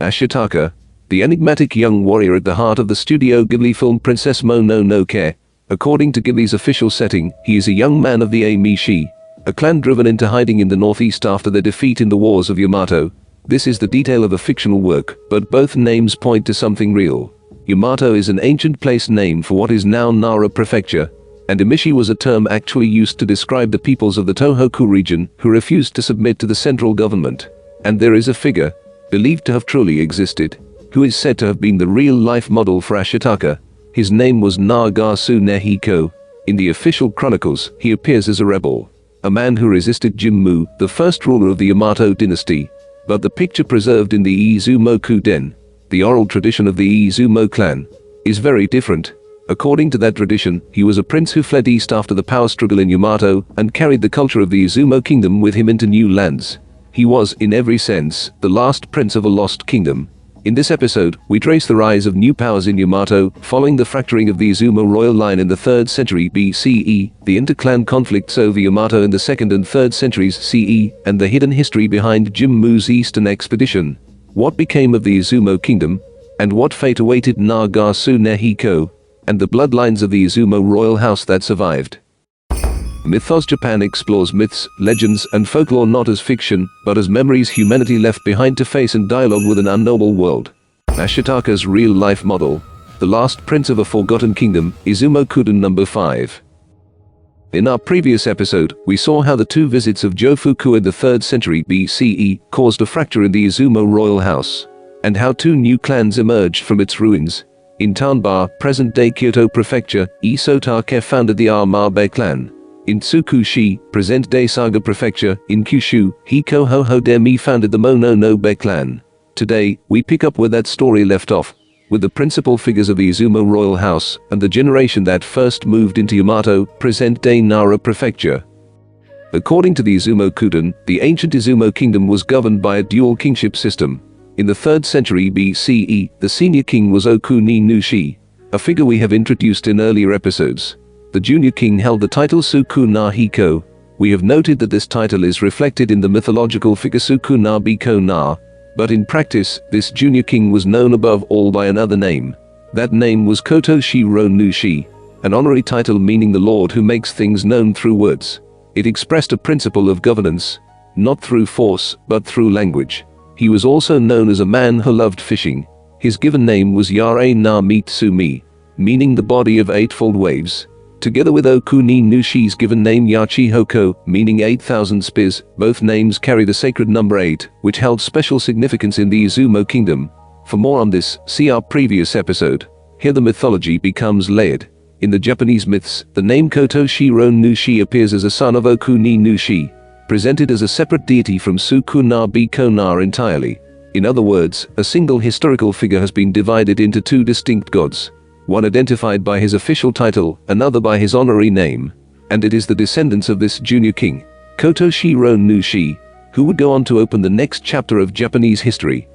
Ashitaka, the enigmatic young warrior at the heart of the Studio Ghibli film Princess Mononoke. According to Ghibli's official setting, he is a young man of the Amishi, a clan driven into hiding in the northeast after their defeat in the wars of Yamato. This is the detail of a fictional work, but both names point to something real. Yamato is an ancient place name for what is now Nara Prefecture, and Amishi was a term actually used to describe the peoples of the Tohoku region who refused to submit to the central government. And there is a figure, believed to have truly existed, who is said to have been the real-life model for Ashitaka. His name was Nagasunehiko. In the official chronicles, he appears as a rebel, a man who resisted Jimmu, the first ruler of the Yamato dynasty. But the picture preserved in the Izumo Kuden, the oral tradition of the Izumo clan, is very different. According to that tradition, he was a prince who fled east after the power struggle in Yamato and carried the culture of the Izumo kingdom with him into new lands. He was, in every sense, the last prince of a lost kingdom. In this episode, we trace the rise of new powers in Yamato, following the fracturing of the Izumo royal line in the 3rd century BCE, the inter-clan conflicts over Yamato in the 2nd and 3rd centuries CE, and the hidden history behind Jimmu's eastern expedition. What became of the Izumo kingdom, and what fate awaited Nagasunehiko, and the bloodlines of the Izumo royal house that survived. MythosJapan explores myths, legends, and folklore not as fiction, but as memories humanity left behind to face and dialogue with an unknowable world. Ashitaka's real-life model, the last prince of a forgotten kingdom, Izumo Kuden No. 5. In our previous episode, we saw how the 2 visits of Jofuku in the 3rd century BCE caused a fracture in the Izumo royal house, and how 2 new clans emerged from its ruins. In Tanba, present-day Kyoto Prefecture, Isotake founded the Yamato clan. In Tsukushi, present-day Saga Prefecture, in Kyushu, Hiko Hohodemi founded the Mononobe clan. Today, we pick up where that story left off, with the principal figures of the Izumo royal house and the generation that first moved into Yamato, present-day Nara Prefecture. According to the Izumo Kuden, the ancient Izumo kingdom was governed by a dual kingship system. In the 3rd century BCE, the senior king was Okuni Nushi, a figure we have introduced in earlier episodes. The junior king held the title Sukunahiko. We have noted that this title is reflected in the mythological figure Sukunabiko Na, but in practice, this junior king was known above all by another name. That name was Koto Shiro Nushi, an honorary title meaning the lord who makes things known through words. It expressed a principle of governance, not through force, but through language. He was also known as a man who loved fishing. His given name was Yare na Mitsumi, meaning the body of 8-fold waves. Together with Okuni Nushi's given name Yachihoko, meaning 8,000 spears, both names carry the sacred number 8, which held special significance in the Izumo kingdom. For more on this, see our previous episode. Here the mythology becomes layered. In the Japanese myths, the name Koto Shiro Nushi appears as a son of Okuni Nushi, presented as a separate deity from Sukunabiko Na entirely. In other words, a single historical figure has been divided into 2 distinct gods, one identified by his official title, another by his honorary name. And it is the descendants of this junior king, Koto Shiro Nushi, who would go on to open the next chapter of Japanese history.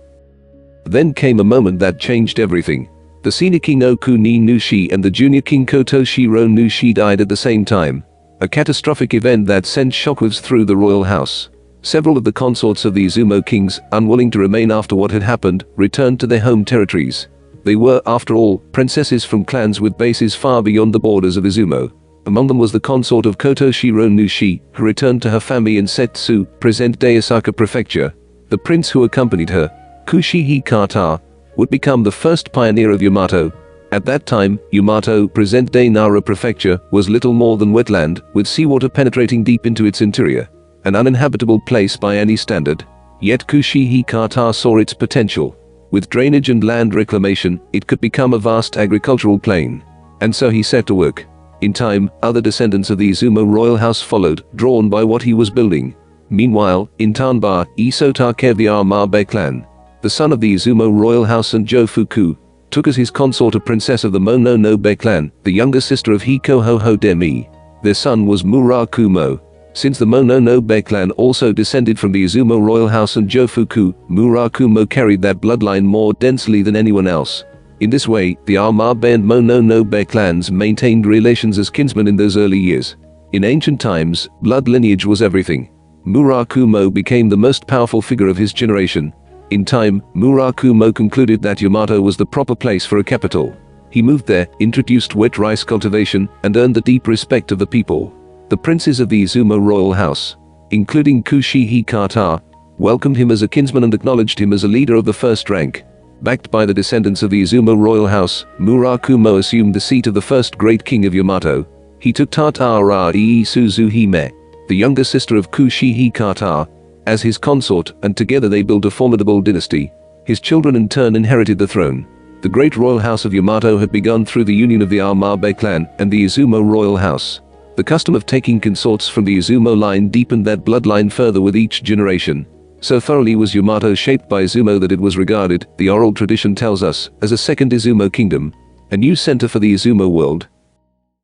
Then came a moment that changed everything. The senior king Okuni Nushi and the junior king Koto Shiro Nushi died at the same time. A catastrophic event that sent shockwaves through the royal house. Several of the consorts of the Izumo kings, unwilling to remain after what had happened, returned to their home territories. They were, after all, princesses from clans with bases far beyond the borders of Izumo. Among them was the consort of Koto Shiro Nushi, who returned to her family in Setsu, present-day Osaka Prefecture. The prince who accompanied her, Kushihi Kata, would become the first pioneer of Yamato. At that time, Yamato, present-day Nara Prefecture, was little more than wetland, with seawater penetrating deep into its interior. An uninhabitable place by any standard. Yet Kushihi Kata saw its potential. With drainage and land reclamation, it could become a vast agricultural plain. And so he set to work. In time, other descendants of the Izumo royal house followed, drawn by what he was building. Meanwhile, in Tanba, Isotake the Yamato clan, the son of the Izumo royal house and Jofuku, took as his consort a princess of the Mononobe clan, the younger sister of Hiko Hohodemi. Their son was Murakumo. Since the Mononobe clan also descended from the Izumo royal house and Jofuku, Murakumo carried that bloodline more densely than anyone else. In this way, the Yamato and Mononobe clans maintained relations as kinsmen in those early years. In ancient times, blood lineage was everything. Murakumo became the most powerful figure of his generation. In time, Murakumo concluded that Yamato was the proper place for a capital. He moved there, introduced wet rice cultivation, and earned the deep respect of the people. The princes of the Izumo royal house, including Kushihi Kata, welcomed him as a kinsman and acknowledged him as a leader of the first rank. Backed by the descendants of the Izumo royal house, Murakumo assumed the seat of the first great king of Yamato. He took Tatara Suzuhime, the younger sister of Kushihi Kata, as his consort, and together they built a formidable dynasty. His children in turn inherited the throne. The great royal house of Yamato had begun through the union of the Yamabe clan and the Izumo royal house. The custom of taking consorts from the Izumo line deepened that bloodline further with each generation. So thoroughly was Yamato shaped by Izumo that it was regarded, the oral tradition tells us, as a second Izumo kingdom, a new center for the Izumo world.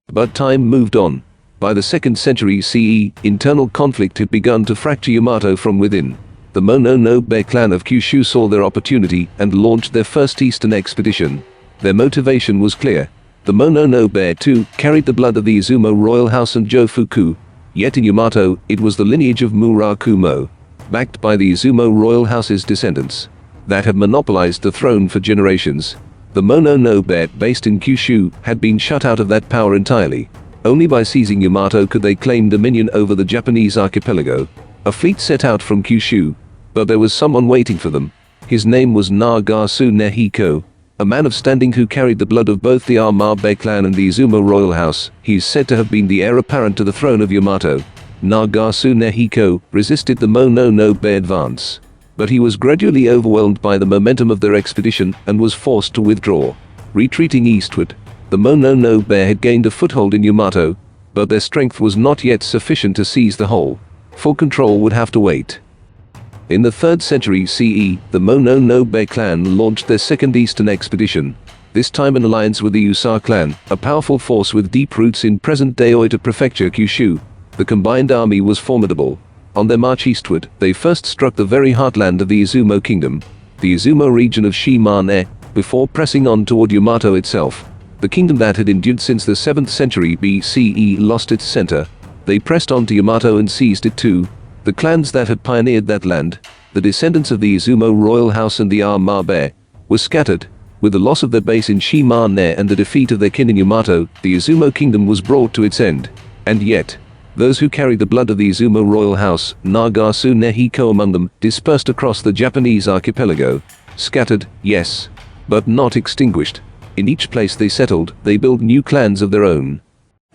But time moved on. By the 2nd century CE, internal conflict had begun to fracture Yamato from within. The Mononobe clan of Kyushu saw their opportunity and launched their first eastern expedition. Their motivation was clear. The Mononobe too carried the blood of the Izumo royal house and Jofuku, yet in Yamato, it was the lineage of Murakumo, backed by the Izumo royal house's descendants, that had monopolized the throne for generations. The Mononobe, based in Kyushu, had been shut out of that power entirely. Only by seizing Yamato could they claim dominion over the Japanese archipelago. A fleet set out from Kyushu, but there was someone waiting for them. His name was Nagasunehiko, a man of standing who carried the blood of both the Yamabe clan and the Izumo royal house. He is said to have been the heir apparent to the throne of Yamato. Nagasunehiko resisted the Mononobe advance, but he was gradually overwhelmed by the momentum of their expedition and was forced to withdraw. Retreating eastward, the Mononobe had gained a foothold in Yamato, but their strength was not yet sufficient to seize the whole. Full control would have to wait. In the 3rd century CE, the Mononobe clan launched their second eastern expedition, this time in alliance with the Usa clan, a powerful force with deep roots in present-day Oita Prefecture Kyushu. The combined army was formidable. On their march eastward, they first struck the very heartland of the Izumo kingdom, the Izumo region of Shimane, before pressing on toward Yamato itself. The kingdom that had endured since the 7th century BCE lost its center. They pressed on to Yamato and seized it too. The clans that had pioneered that land, the descendants of the Izumo royal house and the Yamabe, were scattered. With the loss of their base in Shimane and the defeat of their kin in Yamato, the Izumo kingdom was brought to its end. And yet, those who carried the blood of the Izumo royal house, Nagasunehiko among them, dispersed across the Japanese archipelago. Scattered, yes, but not extinguished. In each place they settled, they built new clans of their own.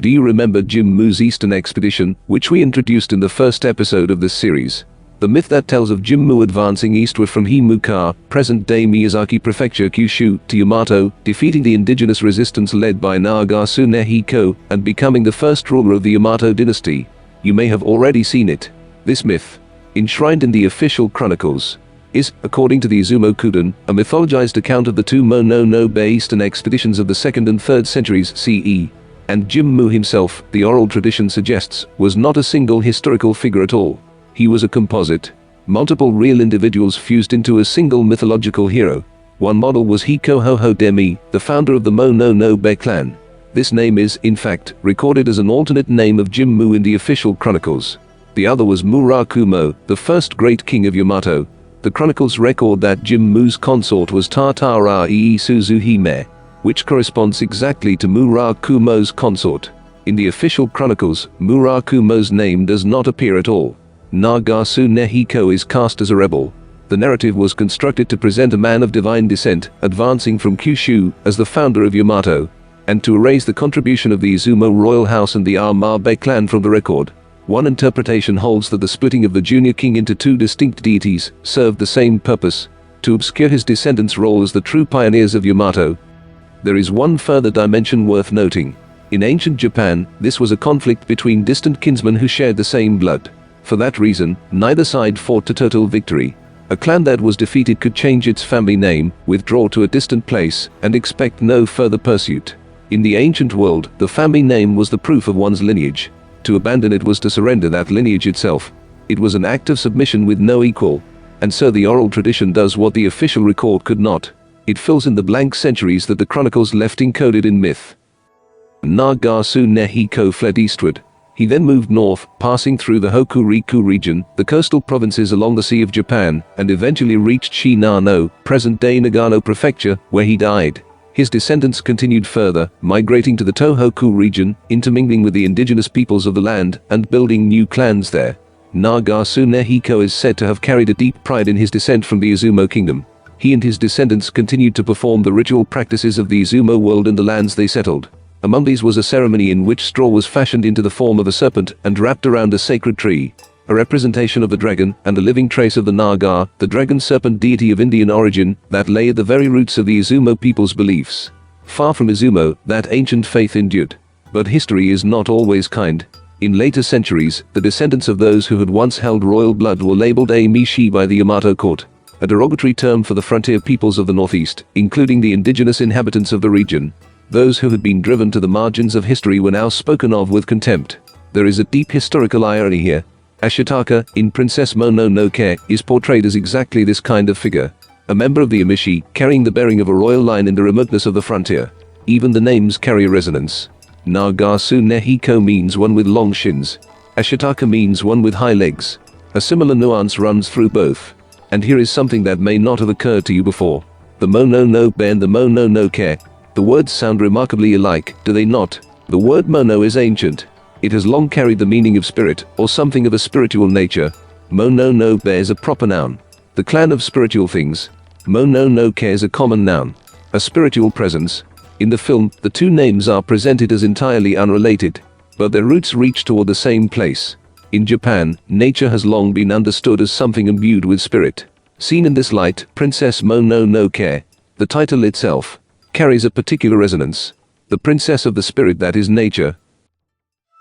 Do you remember Jimmu's eastern expedition, which we introduced in the first episode of this series? The myth that tells of Jimmu advancing eastward from Himuka, present-day Miyazaki Prefecture Kyushu, to Yamato, defeating the indigenous resistance led by Nagasunehiko, and becoming the first ruler of the Yamato dynasty. You may have already seen it. This myth, enshrined in the official chronicles, is, according to the Izumo Kuden, a mythologized account of the two Mononobe eastern expeditions of the 2nd and 3rd centuries CE. And Jimmu himself, the oral tradition suggests, was not a single historical figure at all. He was a composite, multiple real individuals fused into a single mythological hero. One model was Hiko Demi, the founder of the Mononobe clan. This name is, in fact, recorded as an alternate name of Jimmu in the official chronicles. The other was Murakumo, the first great king of Yamato. The chronicles record that Jimmu's consort was Tatara Suzuhime, which corresponds exactly to Murakumo's consort. In the official chronicles, Murakumo's name does not appear at all. Nagasunehiko is cast as a rebel. The narrative was constructed to present a man of divine descent, advancing from Kyushu as the founder of Yamato, and to erase the contribution of the Izumo royal house and the Yamabe clan from the record. One interpretation holds that the splitting of the junior king into two distinct deities served the same purpose, to obscure his descendants' role as the true pioneers of Yamato. There is one further dimension worth noting. In ancient Japan, this was a conflict between distant kinsmen who shared the same blood. For that reason, neither side fought to total victory. A clan that was defeated could change its family name, withdraw to a distant place, and expect no further pursuit. In the ancient world, the family name was the proof of one's lineage. To abandon it was to surrender that lineage itself. It was an act of submission with no equal. And so the oral tradition does what the official record could not. It fills in the blank centuries that the chronicles left encoded in myth. Nagasunehiko fled eastward. He then moved north, passing through the Hokuriku region, the coastal provinces along the Sea of Japan, and eventually reached Shinano, present-day Nagano Prefecture, where he died. His descendants continued further, migrating to the Tohoku region, intermingling with the indigenous peoples of the land, and building new clans there. Nagasunehiko is said to have carried a deep pride in his descent from the Izumo kingdom. He and his descendants continued to perform the ritual practices of the Izumo world in the lands they settled. Among these was a ceremony in which straw was fashioned into the form of a serpent and wrapped around a sacred tree, a representation of the dragon and a living trace of the Naga, the dragon-serpent deity of Indian origin, that lay at the very roots of the Izumo people's beliefs. Far from Izumo, that ancient faith endured. But history is not always kind. In later centuries, the descendants of those who had once held royal blood were labeled Amishi by the Yamato court, a derogatory term for the frontier peoples of the northeast, including the indigenous inhabitants of the region. Those who had been driven to the margins of history were now spoken of with contempt. There is a deep historical irony here. Ashitaka, in Princess Mononoke, is portrayed as exactly this kind of figure. A member of the Amishi, carrying the bearing of a royal line in the remoteness of the frontier. Even the names carry a resonance. Nagasunehiko means one with long shins. Ashitaka means one with high legs. A similar nuance runs through both. And here is something that may not have occurred to you before. The Mononobe and the Mononoke. The words sound remarkably alike, do they not? The word mono is ancient. It has long carried the meaning of spirit, or something of a spiritual nature. Mononobe is a proper noun. The clan of spiritual things. Mononoke is a common noun. A spiritual presence. In the film, the two names are presented as entirely unrelated, but their roots reach toward the same place. In Japan, nature has long been understood as something imbued with spirit. Seen in this light, Princess Mononoke, the title itself, carries a particular resonance. The princess of the spirit that is nature.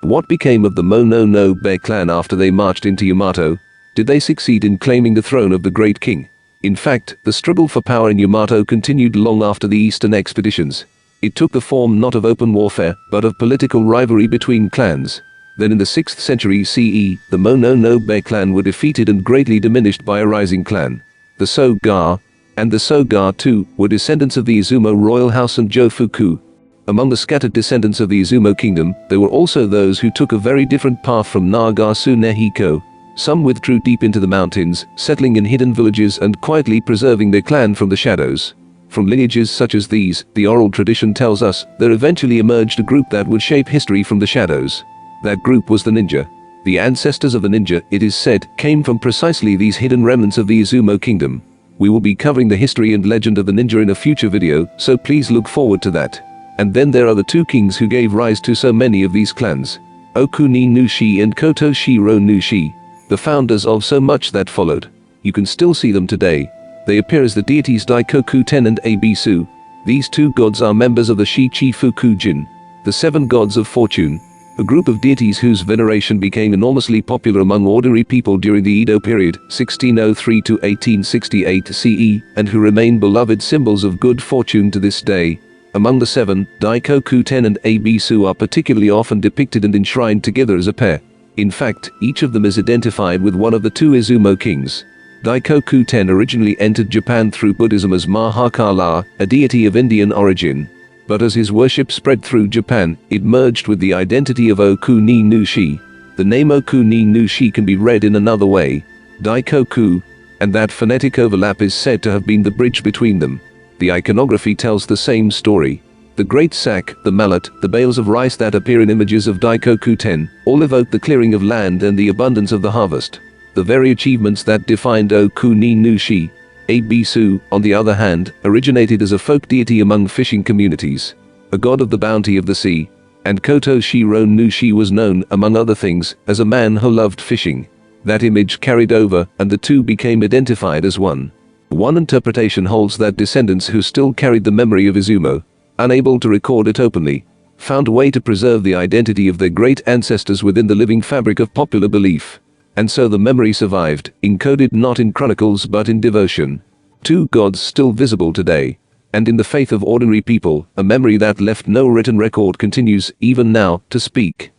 What became of the Mononobe clan after they marched into Yamato? Did they succeed in claiming the throne of the great king? In fact, the struggle for power in Yamato continued long after the eastern expeditions. It took the form not of open warfare, but of political rivalry between clans. Then in the 6th century CE, the Mononobe clan were defeated and greatly diminished by a rising clan. The Soga, and the Soga too, were descendants of the Izumo royal house and Jofuku. Among the scattered descendants of the Izumo kingdom, there were also those who took a very different path from Nagasunehiko. Some withdrew deep into the mountains, settling in hidden villages and quietly preserving their clan from the shadows. From lineages such as these, the oral tradition tells us, there eventually emerged a group that would shape history from the shadows. That group was the ninja. The ancestors of the ninja, it is said, came from precisely these hidden remnants of the Izumo kingdom. We will be covering the history and legend of the ninja in a future video, so please look forward to that. And then there are the two kings who gave rise to so many of these clans. Okuni Nushi and Koto Shiro Nushi, the founders of so much that followed. You can still see them today. They appear as the deities Daikoku Ten and Abisu. These two gods are members of the Shichifuku Jin, the 7 gods of fortune. A group of deities whose veneration became enormously popular among ordinary people during the Edo period, 1603 to 1868 CE, and who remain beloved symbols of good fortune to this day. Among the 7, Daikoku Ten and Abisu are particularly often depicted and enshrined together as a pair. In fact, each of them is identified with one of the 2 Izumo kings. Daikoku Ten originally entered Japan through Buddhism as Mahakala, a deity of Indian origin. But as his worship spread through Japan, it merged with the identity of Okuni Nushi. The name Okuni Nushi can be read in another way, Daikoku, and that phonetic overlap is said to have been the bridge between them. The iconography tells the same story. The great sack, the mallet, the bales of rice that appear in images of Daikoku Ten, all evoke the clearing of land and the abundance of the harvest. The very achievements that defined Okuni Nushi, Abisu, on the other hand, originated as a folk deity among fishing communities, a god of the bounty of the sea, and Koto Shiro Nushi was known, among other things, as a man who loved fishing. That image carried over, and the two became identified as one. One interpretation holds that descendants who still carried the memory of Izumo, unable to record it openly, found a way to preserve the identity of their great ancestors within the living fabric of popular belief. And so the memory survived, encoded not in chronicles but in devotion. 2 gods still visible today. And in the faith of ordinary people, a memory that left no written record continues, even now, to speak.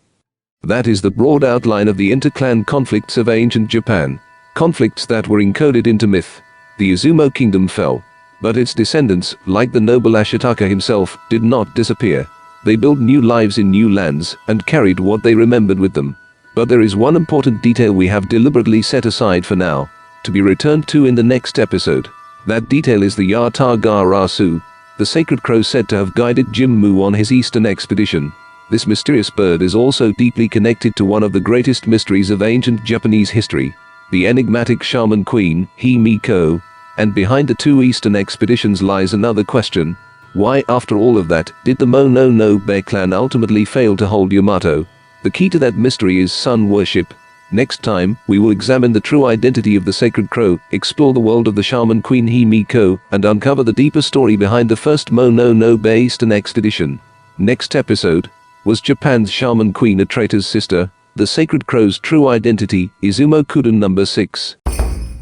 That is the broad outline of the inter-clan conflicts of ancient Japan. Conflicts that were encoded into myth. The Izumo kingdom fell. But its descendants, like the noble Ashitaka himself, did not disappear. They built new lives in new lands and carried what they remembered with them. But there is one important detail we have deliberately set aside for now, to be returned to in the next episode. That detail is the Yatagarasu, the sacred crow said to have guided Jimmu on his eastern expedition. This mysterious bird is also deeply connected to one of the greatest mysteries of ancient Japanese history, the enigmatic shaman queen, Himiko. And behind the two eastern expeditions lies another question. Why, after all of that, did the Mononobe clan ultimately fail to hold Yamato? The key to that mystery is sun worship. Next time, we will examine the true identity of the sacred crow, explore the world of the shaman queen Himiko, and uncover the deeper story behind the first Mononobe Eastern expedition. Next episode, was Japan's shaman queen a traitor's sister? The sacred crow's true identity, Izumo Kuden number 6.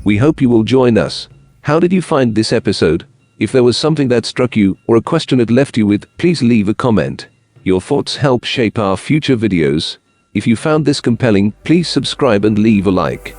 We hope you will join us. How did you find this episode? If there was something that struck you, or a question it left you with, please leave a comment. Your thoughts help shape our future videos. If you found this compelling, please subscribe and leave a like.